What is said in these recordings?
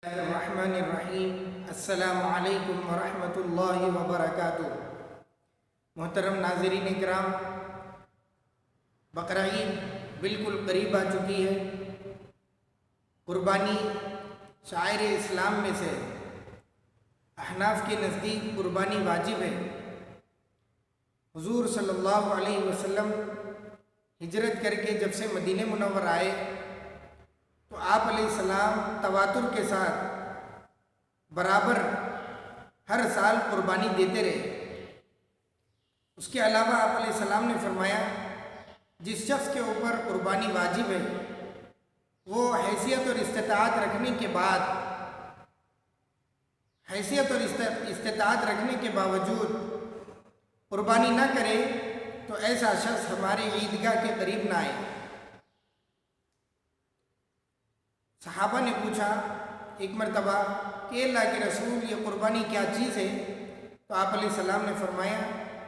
الرحمن الرحیم السلام علیکم ورحمۃ اللہ وبرکاتہ۔ محترم ناظرین کرام، بقرہ عید بالکل قریب آ چکی ہے۔ قربانی شعائر اسلام میں سے احناف کے نزدیک قربانی واجب ہے۔ حضور صلی اللہ علیہ وسلم ہجرت کر کے جب سے مدینہ منور آئے تو آپ علیہ السلام تواتر کے ساتھ برابر ہر سال قربانی دیتے رہے۔ اس کے علاوہ آپ علیہ السلام نے فرمایا جس شخص کے اوپر قربانی واجب ہے وہ حیثیت اور استطاعت رکھنے کے باوجود قربانی نہ کرے تو ایسا شخص ہمارے عیدگاہ کے قریب نہ آئے۔ صحابہ نے پوچھا ایک مرتبہ کہ اللہ کے رسول، یہ قربانی کیا چیز ہے؟ تو آپ علیہ السلام نے فرمایا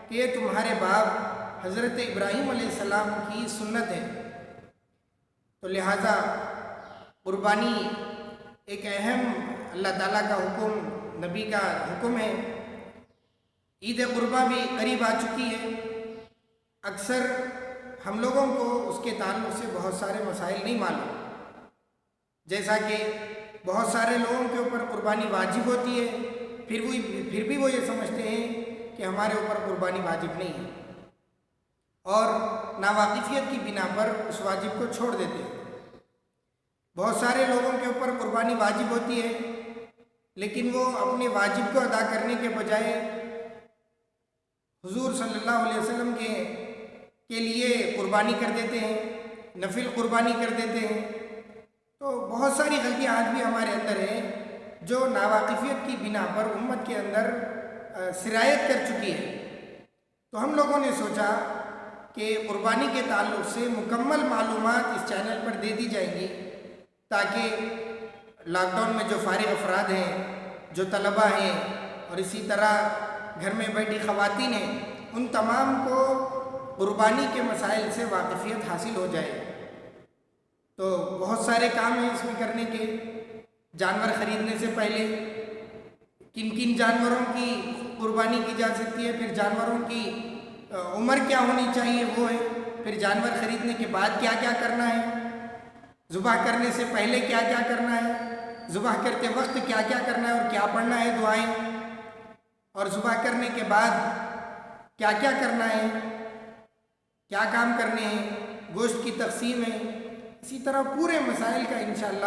کہ یہ تمہارے باپ حضرت ابراہیم علیہ السلام کی سنت ہے۔ تو لہٰذا قربانی ایک اہم اللہ تعالیٰ کا حکم، نبی کا حکم ہے۔ عید قربہ بھی قریب آ چکی ہے۔ اکثر ہم لوگوں کو اس کے تعلق سے بہت سارے مسائل نہیں معلوم، جیسا کہ بہت سارے لوگوں کے اوپر قربانی واجب ہوتی ہے، پھر بھی وہ یہ سمجھتے ہیں کہ ہمارے اوپر قربانی واجب نہیں ہے، اور ناواقفیت کی بنا پر اس واجب کو چھوڑ دیتے ہیں۔ بہت سارے لوگوں کے اوپر قربانی واجب ہوتی ہے لیکن وہ اپنے واجب کو ادا کرنے کے بجائے حضور صلی اللہ علیہ وسلم کے لیے قربانی کر دیتے ہیں، نفل قربانی کر دیتے ہیں۔ تو بہت ساری غلطیاں آج بھی ہمارے اندر ہیں جو ناواقفیت کی بنا پر امت کے اندر سرایت کر چکی ہے۔ تو ہم لوگوں نے سوچا کہ قربانی کے تعلق سے مکمل معلومات اس چینل پر دے دی جائیں گی تاکہ لاک ڈاؤن میں جو فارغ افراد ہیں، جو طلبہ ہیں، اور اسی طرح گھر میں بیٹھی خواتین ہیں، ان تمام کو قربانی کے مسائل سے واقفیت حاصل ہو جائے۔ تو بہت سارے کام ہیں اس میں کرنے کے۔ جانور خریدنے سے پہلے کن کن جانوروں کی قربانی کی جا سکتی ہے، پھر جانوروں کی عمر کیا ہونی چاہیے وہ ہے، پھر جانور خریدنے کے بعد کیا کیا کرنا ہے، ذبح کرنے سے پہلے کیا کیا کرنا ہے، ذبح کرتے وقت کیا کیا کرنا ہے اور کیا پڑھنا ہے دعائیں، اور ذبح کرنے کے بعد کیا کیا کرنا ہے، کیا کام کرنے ہیں، گوشت کی تقسیم ہے۔ اسی طرح پورے مسائل کا انشاءاللہ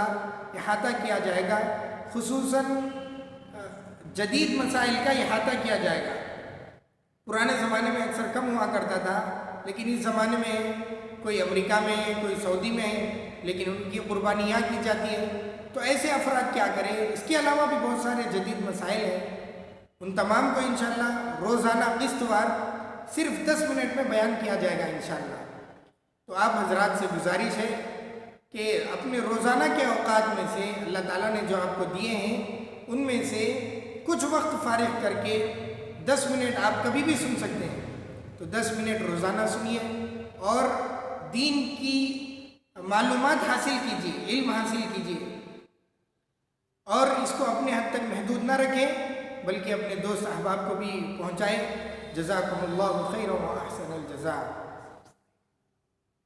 احاطہ کیا جائے گا، خصوصاً جدید مسائل کا احاطہ کیا جائے گا۔ پرانے زمانے میں اکثر کم ہوا کرتا تھا، لیکن اس زمانے میں کوئی امریکہ میں ہے، کوئی سعودی میں ہے، لیکن ان کی قربانی یہاں کی جاتی ہے۔ تو ایسے افراد کیا کریں؟ اس کے علاوہ بھی بہت سارے جدید مسائل ہیں، ان تمام کو انشاءاللہ روزانہ قسط وار صرف 10 منٹ میں بیان کیا جائے گا انشاءاللہ۔ تو آپ حضرات سے گزارش ہے کہ اپنے روزانہ کے اوقات میں سے اللہ تعالیٰ نے جو آپ کو دیے ہیں ان میں سے کچھ وقت فارغ کر کے 10 منٹ آپ کبھی بھی سن سکتے ہیں، تو 10 منٹ روزانہ سنیے اور دین کی معلومات حاصل کیجیے، علم حاصل کیجیے، اور اس کو اپنے حد تک محدود نہ رکھیں بلکہ اپنے دوست احباب کو بھی پہنچائیں۔ جزاکم اللہ خیر و احسن الجزاء۔